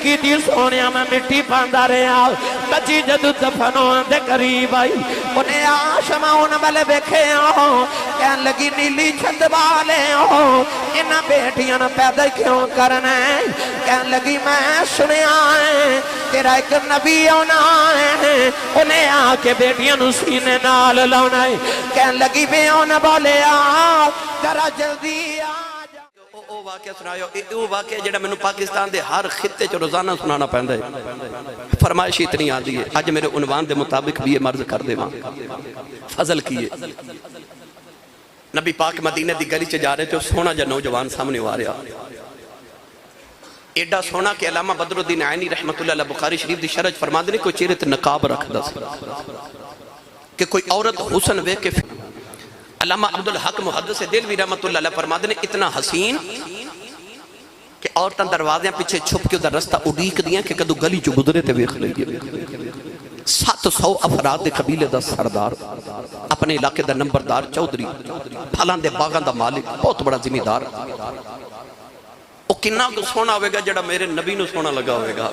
کی تھی سونیا میں مٹی پاندہ رہا بچی جدو دفنوں دے قریب آئی انہیں آشماؤں بلے بیکھے ہوں کہن لگی نیلی چھت والے ہوں انہاں بیٹیاں پیدا کیوں کرنا ہے کہن لگی میں سنے آئے تیرا ایک نبی ہونا ہے انہیں آ کے بیٹیاں نو سینے نال لاؤنا ہے کہن لگی بے ہونا بولے آ ذرا جلدی آ او واقعہ سنایا او واقعہ جڑا میں نے پاکستان دے ہر خطے چ روزانہ سنانا پیندا ہے فرمائش اتنی آندی ہے اج میرے عنوان دے مطابق بھی یہ مرض کر دے وہاں فضل کیے نبی پاک مدینہ دی گلی چ جا رہے تھے سونا جا نوجوان سامنے آ رہا ایڈا سونا کہ علامہ بدر الدین عینی رحمت اللہ علیہ بخاری شریف دی شرح فرما دے کوئی چہرے تے نقاب رکھ دا کہ کوئی عورت حسن وے کے علامہ عبدالحق محدث دہلوی رحمت اللہ علیہ فرما دے اتنا حسین کہ عورتاں دروازیاں پیچھے چھپ کے ادھر رستہ اڈیک دیاں کہ کدو گلی جو گزرے تے ویکھ لئیے 700 افراد دے قبیلے دا سردار اپنے علاقے دا نمبردار چودھری پھلان دے باغان دا مالک بہت بڑا ذمہ دار او کنہ کو سونا ہوئے گا جڑا میرے نبی نو سونا لگا ہوئے گا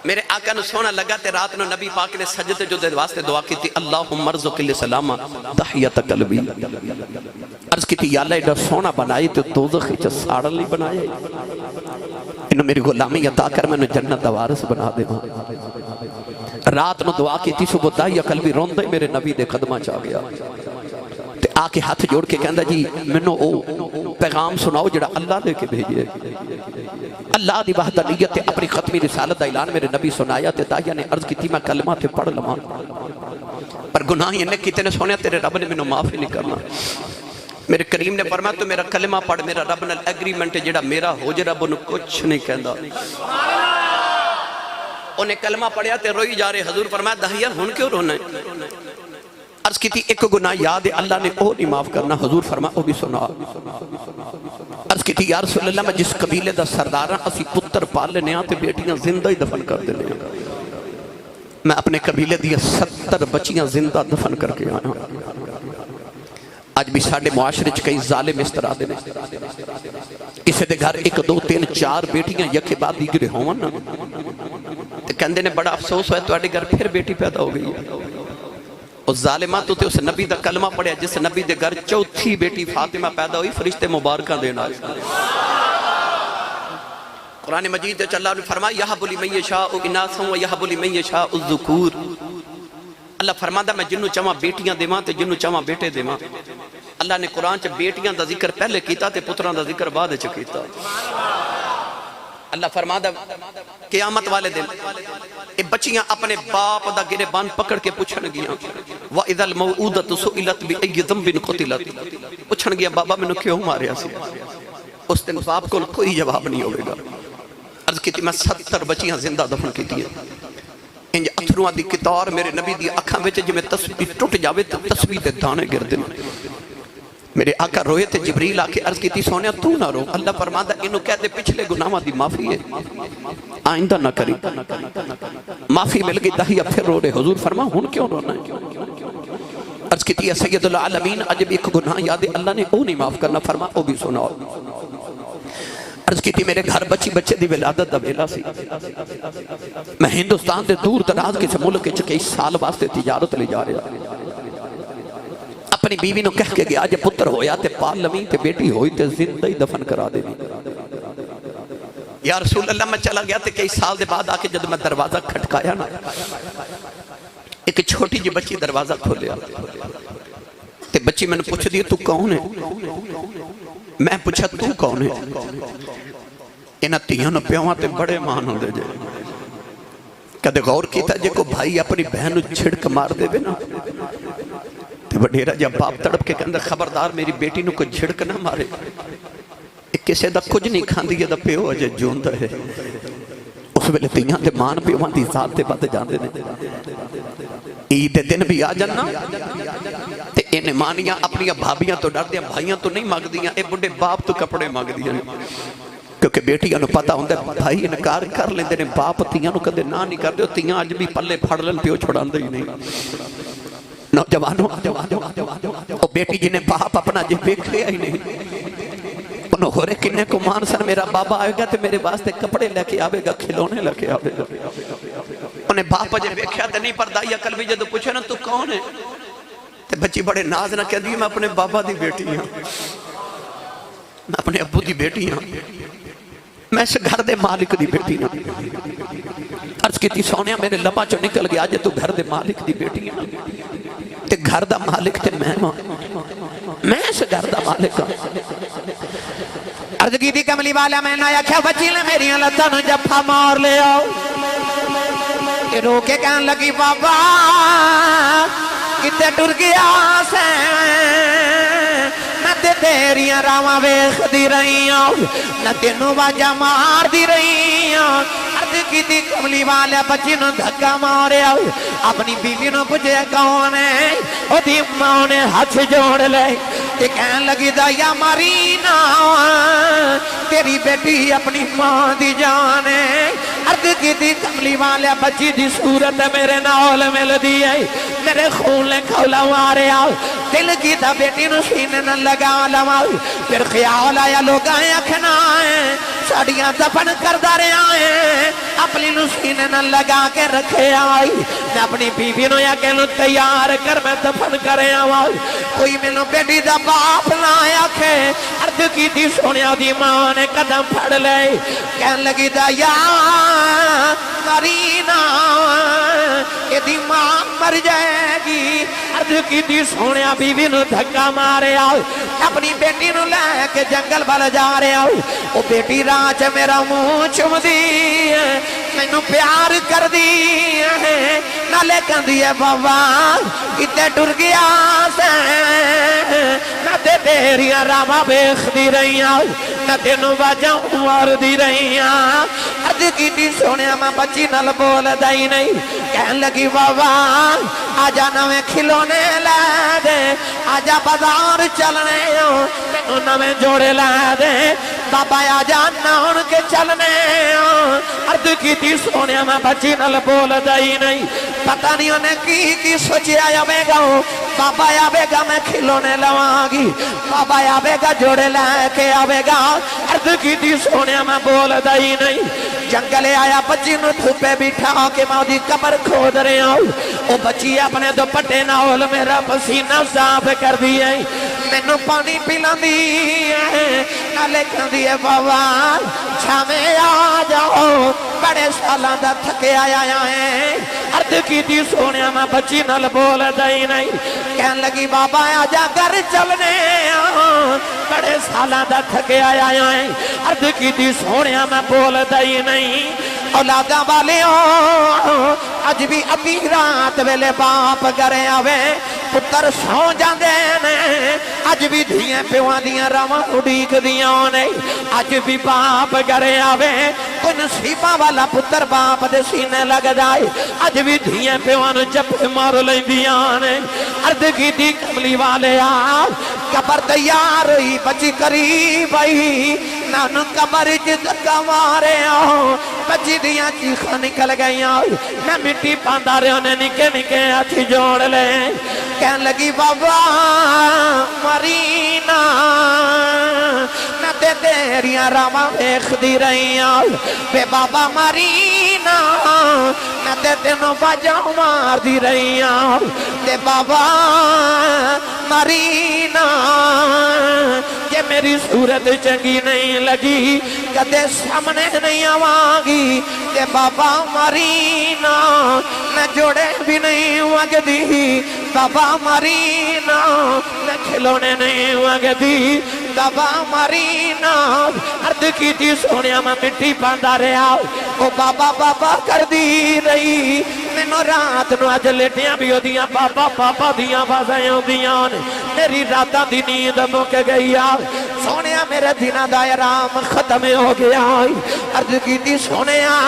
میرے آقا نو سونا لگا تے رات نو نبی پاک نے سجدے جو دے واسطے دعا کی تھی اللہم ارزق لسلامہ دحیت قلبی عرض کی تھی یا اللہ ایڈا سونا بنائی تو دوزخی چا ساڑا لی بنائی انہوں میری غلامی عطا کر میں نے جنت دوارس بنا دے رات نو دعا کی تھی صبح دحیت قلبی روندے میرے نبی دے قدمہ چاہ گیا تے آکے ہاتھ جوڑ کے کہندہ جی منو او پیغام سناؤ جڑا اللہ دے کے بھیجئے اللہ دی وحدانیت تے اپنی ختمی رسالت دا اعلان میرے نبی سنایا تے داہیہ نے عرض کی تھی میں کلمہ تے پڑھ لما پر گناہ یہ نہیں کیتے نے سونے تیرے رب نے منو معافی نہیں کرنا میرے کریم نے فرمایا تو میرا کلمہ پڑھ میرا رب نال ایگریمنٹ جڑا میرا ہو جے رب انہوں کچھ نہیں کہندا انہیں کلمہ پڑھیا تے روئی جا رہے حضور فرمایا داہیہ ہن کیوں رونا ہے عرض کی تھی ایک گناہ یاد ہے اللہ نے او نہیں معاف کرنا حضور فرمایا او بھی سنا عرض کی تھی یا رسول اللہ میں جس قبیلے دا سرداراں اسی پتر پال لینے آتے بیٹیاں زندہ ہی دفن کر دے لیں میں اپنے قبیلے دیا 70 بچیاں زندہ دفن کر کے آیا آج بھی ساڑھے معاشرے کئی ظالم اس طرح دے اسے دے گھر 1 2 3 4 بیٹیاں یکے بعد دیگرے ہوں نا کہندے نے بڑا افسوس ہوئے تو آڑے گھر پھر بیٹی پیدا ہو گئی ہے اس ظالمات تو اس نبی دا کلمہ پڑھیا جس نبی دے گھر چوتھی بیٹی فاطمہ پیدا ہوئی فرشتے مبارکہ دینا قرآن مجید تے اللہ نے فرمایا یہب لمن یشاء اناثا و یہب لمن یشاء الذکور اللہ فرماتا میں جنوں چاہاں بیٹیاں دیواں تے جنوں چاہاں بیٹے دیواں اللہ نے قرآن چ بیٹیاں دا ذکر پہلے کیتا تے پتراں دا ذکر بعد چ کیتا اللہ فرماتا قیامت والے دن اے بچیاں اپنے باپ دا گرے بان پکڑ کے پوچھن گیا وَإِذَا الْمَوْعُودَةُ سُئِلَتْ بِأَيِّ ذَنبٍ قُتِلَتْ پوچھن گیا بابا میں نے کیوں ماریا سی اس دن باپ کو کوئی جواب نہیں ہوئے گا عرض کی تھی میں 70 بچیاں زندہ دفن کی تھی انج اتھروان دی کتار میرے نبی دی اکھاں وچ جے میں تسبیح ٹوٹ جاوے تو تسبیح دے دانے گر دن میرے آقا روئے تھے جبریل آکے عرض کی تھی سونیا تو نہ رو اللہ فرماتا انہوں کہتے پچھلے گناہاں دی معافی ہے آئندہ نہ کری معافی مل گئی داہیہ پھر رو رہے حضور فرما ہن کیوں رونا ہے عرض کی تھی سید العالمین عجب ایک گناہ یاد ہے اللہ نے او نہیں معاف کرنا فرما او بھی سنا عرض کی تھی میرے گھر بچے دی ولادت دا ویلا سی میں ہندوستان دے دور دراز کے ملک کے کئی سال واسطے تجارت لے جا رہا اپنی بیوی نو کہہ کے گیا جے پتر ہویا تے پال لمی تے بیٹی ہوئی تے زندہ ہی دفن کرا دے یا رسول اللہ میں چلا گیا تے کئی سال دے بعد آکے جب میں دروازہ کھٹکایا نا ایک چھوٹی جی بچی دروازہ کھولیا تے بچی میں نے پوچھ دیا تو کون ہے میں پوچھا تو کون ہے انہا تیہاں نو پیوہاں تے بڑے مان ہوں دے جائے کدے غور کیتا جے کو بھائی اپنی بہنو چھڑک مار دے بے نا تے وڈیرا جب باپ تڑپ کے کہندہ خبردار میری بیٹی نو کو جھڑک نہ مارے کسے دا کچھ نہیں کھاندی ہے دا پیو اجے جوندہ ہے اس ویلے تیہاں دے مان پیوہاں دی ذات دے بات جاندے نے عید دن بھی آ جانا تے انہیں مانیاں اپنی بھابیاں تو ڈر دیاں بھائیاں تو نہیں مانگ دیاں اے بڑے باپ تو کپڑے مانگ دیاں کیونکہ بیٹیاں نو پتا ہوندہ بھائی انکار کر لیندے نے باپ تیہاں نو کدے نہ نہیں کر دے تیہاں آج بھی پلے پھڑ لن پیو چھوڑاندے ہی نہیں نوجوانوں بیٹی جنہیں باپ اپنا جی بیک لیا ہی نہیں انہوں ہو رہے کنے کو مان سن میرا بابا آئے گا تے میرے واسطے کپڑے لے کے آوے گا کھلونے لے کے آوے گا انہیں باپا جے بیکھیا تے نہیں پردائی عقل بھی جدو پوچھے نا تو کون ہے تے بچی بڑے ناز نہ کہہ دی میں اپنے بابا دی بیٹی ہوں میں اپنے ابو دی بیٹی ہوں میں اس گھر دے مالک دی بیٹی ہوں عرض کی تھی سونیا میرے لبا چو نکل گیا جے تو گھر دے مالک دی بیٹی ہوں تے گھر دا مالک تے میں اس گھر دا مالک ہوں عرض کی تھی کملی والا میں نایا کیا بچی لے میری لتن جفا مار لے آؤ کہ رو کے کہنے لگی بابا کتے ٹر گیا سے نہ تے تیریاں راواں ویکھ دی رہی ہوں نہ تینوں واجہ مار دی رہی ہوں عرض کی تھی کملی والا بچی نو دھکا مارے اپنی بیوی نو پوچھے کون ہے او دی ماں نے ہاتھ جوڑ لے تے کہنے لگی دایا مارینا تیری بیٹی اپنی ماں دی جان ہے عرض کی تھی کملی والا بچی دی صورت میرے نال مل دی ہے میرے خون لے کھولا مارے آؤ دل کی تھا بیٹی نو سینے نہ لگا لواؤ پھر خیال آیا لوگ آئے اکھنا آئے ساڑیاں دفن کردہ رہے آئے اپنی نو سینے نہ لگا کے رکھے آئی میں اپنی بیوی نو یا کہ نو تیار کر میں دفن کرے آؤ کوئی میں نو بیٹی دا باپ نہ آیا کھے عرض کی تھی سونیا دی ماں نے قدم پھڑ لے کہن لگی دا یا مرینا یہ دی ماں مر جائے گی عرض کی تھی سونیا بیوی نو دھکا مارے آؤ اپنی بیٹی نو لے کے جنگل بل جا رہے آؤ وہ بیٹی راج میرا منہ چم دی میں نو پیار کر دی نہ لے کن دیئے بابا کتے ٹر گیا سے نہ تے تیریاں راما بیخ دی رہیاں نہ تینوں باجاں مار دی رہیاں عرض کی تھی سونیا میں بچی نل بول دائی نہیں کہن لگی بابا آجا نویں کھلونے لے دے آجا بازار چلنے ہوں تینوں نویں جوڑے لے دے بابا آجا نون کے چلنے ہوں عرض کی تھی سونیا میں بچی نل بول دائی نہیں پتہ نہیں انہیں کی سوچی آیا بے گا بابا آبے گا میں کھلونے لواں گی بابا آبے گا جوڑے لے کے آبے گا عرض کی تھی سونیا میں بول دائی نہیں جنگلے آیا بچی نو دھوپے بیٹھا کے ماں دی قبر کھود رہے ہوں او بچی اپنے دو پٹے ناول میرا پسینہ صاف کر دیئے میں نو پانی پیلان دیئے نہ لکھن دیئے بابا چھامے آ جاؤ بڑے سالان دا تھکے آیا ہے عرض کی تھی سونیا میں بچی نل بول دائی نہیں کہن لگی بابا آجا گھر چلنے بڑے سالان دا تھکے آیا ہے عرض کی تھی سونیا میں بول دائی نہیں اولادہ والے ہوں اج بھی ابھی رات ویلے باپ گرے آوے پتر سو جاندے نے اج بھی دھیاں پیوان دیاں راواں اڑیک دیاں نے اج بھی باپ گرے آوے کوئی نصیبہ والا پتر باپ دے سینے لگ جائے اج بھی دھیاں پیوان جب مار لیں دیاں نے عرض کی تھی کملی والے آؤ قبر تیار ہوئی بچی قریب آئی نانو قبر جدکا مارے آؤ بچی دیاں چیخاں نکل گئی آؤ میں مٹی پاندہ رہے انہیں نکے نکے ہاتھی جوڑ لیں کہن لگی بابا مرینا نہ تے تیریاں راما بیخ دی رہی آؤ بے بابا مرینا نہ تے تینوں باجا مار دی رہی آؤ تے بابا مرینا یہ میری صورت چنگی نہیں لگی کدے سامنے نہیں آوانگی تے بابا مرینا میں جوڑے بھی نہیں وگدی بابا مرینا میں کھلونے نہیں وگدی بابا مرینا عرض کی تھی سونیا میں مٹی پاندہ رہا وہ بابا بابا کر دی رہی میں نو رات نو آج لیٹیاں بھی ہو دیاں بابا بابا دیاں بازائیں ہو دیاں میری راتاں دی نیند مک گئی سونیا میرے دینہ دائرام ختم ہو گیا عرض کی تھی سونیا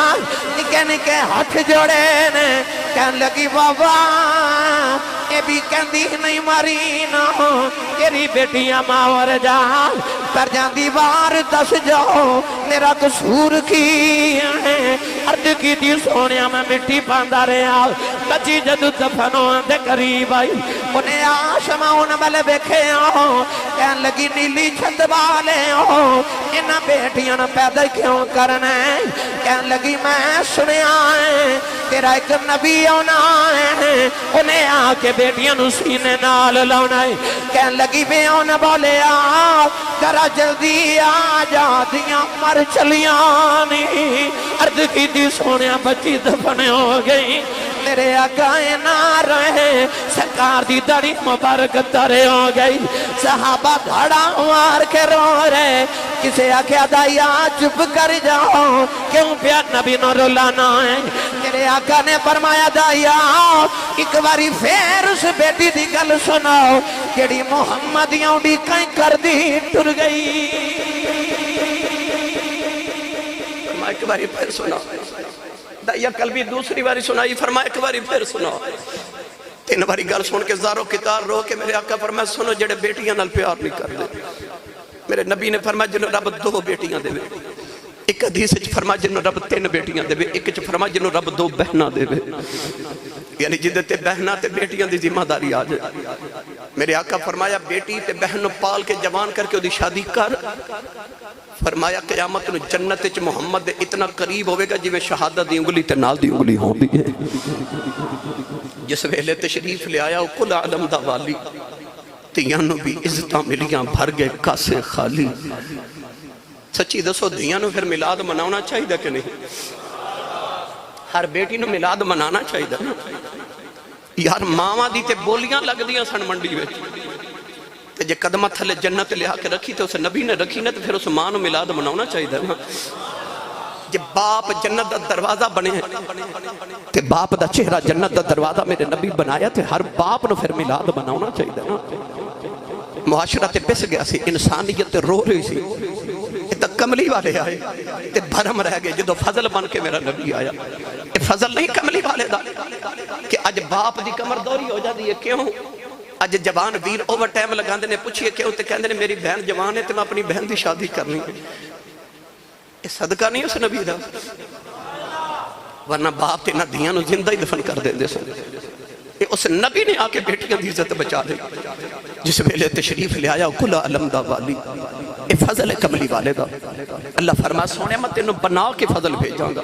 نکے نکے ہاتھ جوڑے نے کہن لگی بابا یہ بھی کہندی نہیں ماری نا تیری بیٹیاں ماور جا پر جاندی بار دس جاؤ میرا قصور کی ہے عرض کی تھی سونیا میں مٹی پاندہ رہا بچی جدو دفنوں دے قریب آئی انہیں آشماؤں بلے بیکھے ہوں کہن لگی نیلی چھت والے ہوں انہاں بیٹیاں پیدا کیوں کرنا ہے کہن لگی میں سنے آئے تیرا ایک نبی ہونا ہے انہیں آ کے بیٹیاں نو سینے نال لاؤنا ہے کہن لگی بے ہونا بولے آ ذرا جلدی آ جا دیاں مر چلیاں نہیں عرض کی تھی سونیا بچی دفنے ہو گئی میرے آقا نہ رہے سرکار دی دڑی مبارک ترے ہو گئی صحابہ دھڑا مار کے رو رہے کسے آکھیا دایا چپ کر جاؤ کیوں پیار نبی نو رولانا ہے میرے آقا نے فرمایا دایا ایک باری پھر اس بیٹی دی گل سناؤ جڑی محمدیاں بھی کہیں کر دی ٹر گئی ایک باری پھر سنا دائیا کل بھی دوسری باری سنائی فرمایا ایک باری پھر سنا تین باری گل سن کے زارو کتار رو کے میرے آقا فرمایا سنو جڑے بیٹیاں نال پیار نہیں کر دے میرے نبی نے فرمایا جنہوں رب دو بیٹیاں دے ایک حدیث فرمایا جنہوں رب تین بیٹیاں دے ایک فرمایا جنہوں رب دو بہنہ دے یعنی جدے تے بہنہ تے بیٹیاں دی ذمہ داری آ جائے میرے آقا فرمایا بیٹی تے بہن پال کے جوان کر کے دی شادی کر فرمایا قیامت نو جنت وچ محمد اتنا قریب ہوئے گا جی میں شہادت دی انگلی تے نال دی انگلی ہوں دی ہے جس ویلے تشریف لے آیا کل عالم دا والی تیانو بھی عزتاں ملیاں بھر گئے کاسے خالی سچی دسو دیانو پھر میلاد مناونا چاہیے دا کہ نہیں ہر بیٹی نو میلاد منانا چاہیے دا یار ماما دی تے بولیاں لگ دیاں سن منڈی وچ تے جے قدمہ تھلے جنت لے آ کے رکھی تے اسے نبی نے رکھی نہ تے پھر اس ماں نو میلاد مناونا چاہیے نا جے باپ جنت دا دروازہ بنے تے باپ دا چہرہ جنت دا دروازہ میرے نبی بنایا تے ہر باپ نو پھر میلاد مناونا چاہیے نا معاشرہ تے پس گیا سی انسانیت تے رو رہی سی تے کملی والے آئے تے بھرم رہ گئے جدو فضل بن کے میرا نبی آیا یہ فضل نہیں کملی والے دا کہ اج باپ دی کمر دوری ہو جاتی ہے کیوں اج جوان ویر اوور ٹائم لگاندے نے پوچھئے کیوں تے کہندے نے میری بہن جوان ہے تے میں اپنی بہن دی شادی کرنی ہے یہ صدقہ نہیں اس نبی دا ورنہ باپ تے نہ دیاں نو زندہ ہی دفن کر دے سن اس نبی نے آ کے بیٹیاں دی عزت بچا دے جس ویلے تشریف لے آیا کل عالم دا والی اے فضل ہے کملی والے دا اللہ فرما سونے میں تینوں بنا کے فضل بھیجاں گا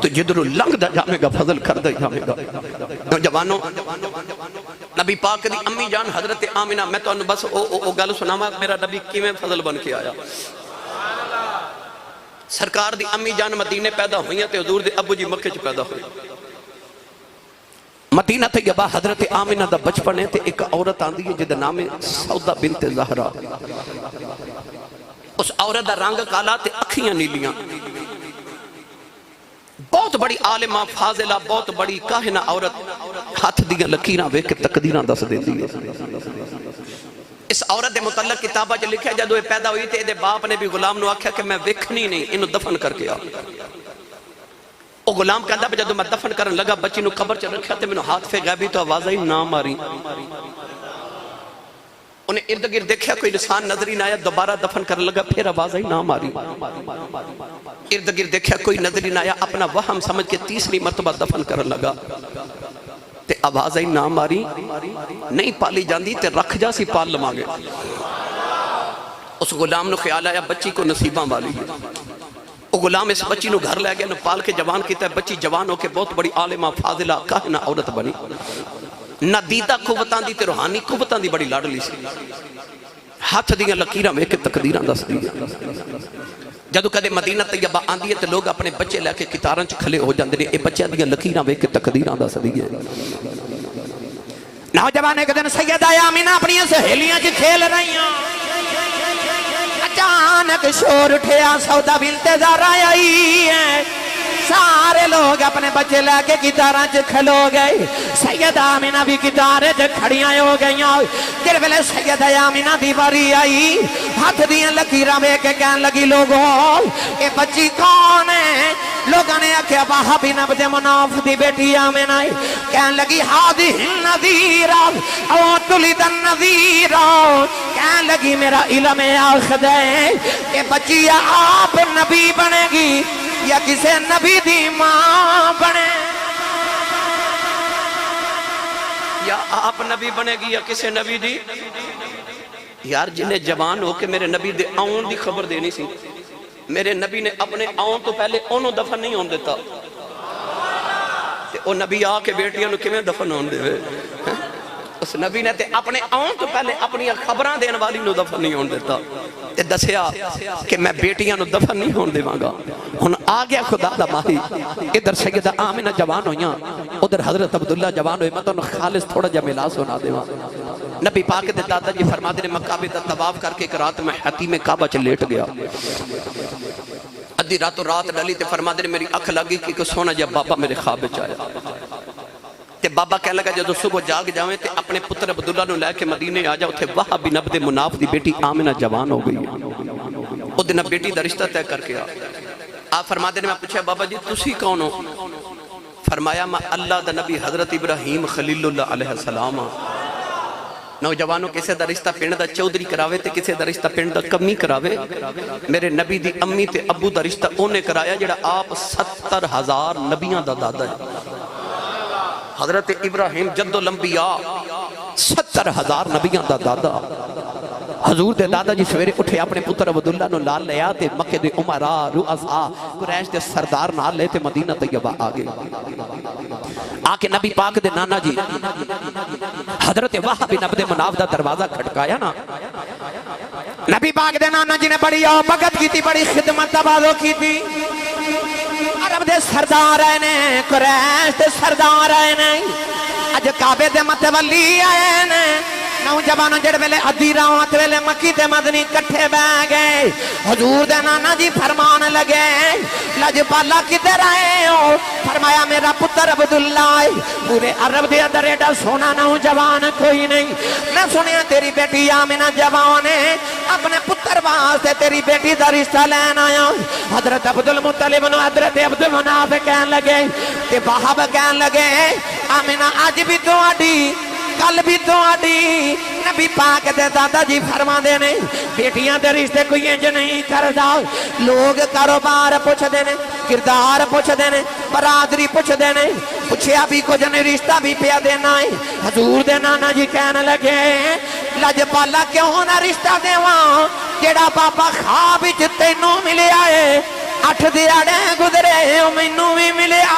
تو جدر لنگ دا جامے گا فضل کر دا جامے گا نوجوانوں نبی پاک دی امی جان حضرت آمینہ میں تو بس او گل سناما میرا نبی کیویں فضل بن کے آیا سرکار دی امی جان مدینے پیدا ہوئی ہیں تے حضور دے ابو جی مکہ چ پیدا ہوئی مدینہ طیبہ حضرت آمینہ دا بچپن ہے تے ایک عورت آندی ہے جدہ نام سودہ بنت زہرہ اس عورت دا رنگ کالا تے اکھیاں نیلیاں بہت بڑی عالمہ فاضلہ بہت بڑی کاہنہ عورت ہاتھ دیاں لکیراں وے کے تقدیراں دس دیتی ہے اس عورت دے متعلق کتابہ جو لکھا جدو یہ پیدا ہوئی تھے دے باپ نے بھی غلام نو آکھیا کہ میں ویکھنی نہیں انہوں دفن کر کے آ وہ غلام کہتا ہے جدو میں دفن کرن لگا بچی نو قبر چ رکھیا تے مینوں ہاتھ پہ غیبی تو آواز آئی نہ ماری انہیں ارد گرد دیکھا کوئی انسان نظر ہی نہ آیا دوبارہ دفن کرن لگا پھر آواز آئی نہ ماری ارد گرد دیکھا کوئی نظر ہی نہ آیا اپنا وہم سمجھ کے تیسری مرتبہ دفن کرن لگا تے آواز آئی نہ ماری نہیں پالی جاندی تے رکھ جا سی پال لما گے اس غلام نو خیال آیا بچی کو نصیباں والی وہ غلام اس بچی نو گھر لے گیا نو پال کے جوان کیتا ہے بچی جوان ہو کے بہت بڑی عالمہ فاضلہ کاہنہ عورت بنی نہ دیدہ قوتاں دی تے روحانی قوتاں دی بڑی لاڈلی سی ہاتھ دیاں لکیراں میں کے تقدیراں دس دی جدو کدے مدینہ طیبہ آندی ہے تے لوگ اپنے بچے لے کے کتاراں چ کھلے ہو جاندے نے اے بچے دیاں لکیراں میں کے تقدیراں دس دی نوجوان ایک دن سیدہ آمینہ اپنی سہیلیاں چ کھیل رہی ہیں اچانک شور اٹھیا سودا بنت زہرہ آئی ہے سارے لوگ اپنے بچے لے کے گٹاراں چ کھلو گئے سیدہ آمینہ بھی گٹارے چ کھڑیاں ہو گئیاں جس ویلے سیدہ آمینہ دی باری آئی ہاتھ دیاں لکیراں ویکھ کے کہن لگی لوگوں اے بچی کون ہے لوگوں نے آکھیا وہب بن عبد مناف دی بیٹی آمینہ کہن لگی ہادی النذیرہ او تلد النذیرہ کہن لگی میرا علم آخد ہے کہ بچی یا آپ نبی بنے گی یا کسے نبی دی ماں بنے یا آپ نبی بنے گی یا کسے نبی دی یار جنہیں جوان ہو کے میرے نبی دے آؤن دی خبر دینی سی میرے نبی نے اپنے آؤن تو پہلے انہوں دفن نہیں ہون دیتا او نبی آ کے بیٹیاں نو کیویں دفن ہون دے اس نبی نے تے اپنے آؤن تو پہلے اپنی خبراں دین والی نو دفن نہیں ہون دیتا تے دسیا کہ میں بیٹیاں نو دفن نہیں ہون دیواں گا ہن آ گیا خدا دا ماہی ادھر سیدہ آمینہ جوان ہویاں ادھر حضرت عبداللہ جوان ہوئے میں تو خالص تھوڑا جا ملا سنا دیواں نبی پاک دے دادا جی فرماتے نے مکہ دا طواف کر کے ایک رات میں حتیم کعبہ چ لیٹ گیا ادھی رات و رات ڈلی تے فرماتے نے میری اکھ لگی کہ سونا جا بابا میرے خواب وچ آیا تے بابا کہنے لگا جدو صبح جاگ جاویں تے اپنے پتر عبداللہ نو لے کے مدینے آ جاؤ تے وہب بن عبد مناف دی بیٹی آمینہ جوان ہو گئی او دن بیٹی دا رشتہ طے کر کے آپ فرماتے نے میں پوچھا بابا جی تسی کون ہو فرمایا میں اللہ دا نبی حضرت ابراہیم خلیل اللہ علیہ السلام نوجوانوں کسے دا رشتہ پنڈ دا چودری کراوے تے کسے دا رشتہ پنڈ دا کمی کراوے میرے نبی دی امی تے ابو دا رشتہ اونے کرایا جڑا آپ 70,000 نبیاں دا دادا ہے حضرت ابراہیم جد الانبیاء 70,000 نبیاں دا دادا حضور دے دادا جی سویرے اٹھے اپنے پتر عبداللہ نو لال لیا تے مکہ دے عمرہ رؤساء قریش دے سردار نال لے تے مدینہ طیبہ آگے آکے نبی پاک دے نانا جی حضرت وہب بن عبد مناف دا دروازہ کھٹکایا نا نبی پاک دے نانا جی نے بڑی بغت کی تھی بڑی خدمت تبادو کی تھی عرب دے سردار آئے نے قریش دے سردار آئے نے اج کعبے دے متولی آئے نے نوجوانوں جڑ ویلے ادھی رات ویلے مکی تے مدنی کٹھے بہ گئے حضور دے نانا جی فرمان لگے لجپالا کدھر آئے ہو فرمایا میرا پتر عبداللہ پورے عرب دے اندر ایڈا سونا نوجوان کوئی نہیں میں سنیا تیری بیٹی آمینہ جوان ہے اپنے پتر واسطے تیری بیٹی دا رشتہ لین آیا حضرت عبدالمطلب نو حضرت عبدالمناف کہن لگے تے وہب کہن لگے آمینہ آج بھی تو آڈی کل بھی تو آڈی نبی پاک دے دادا جی فرما دے نے بیٹیاں دے رشتے کوئی انج نہیں کردا لوگ کاروبار پوچھ دے نے کردار پوچھ دے نے برادری پوچھ دے نے پوچھیا بھی کچھ نہیں رشتہ بھی پیا دینا ہے حضور دے نانا جی کہنے لگے لجپالا کیوں نہ رشتہ دیواں جیڑا بابا خواب وچ تینوں ملیا ہے 8 دیہاڑے گزرے مینوں بھی ملیا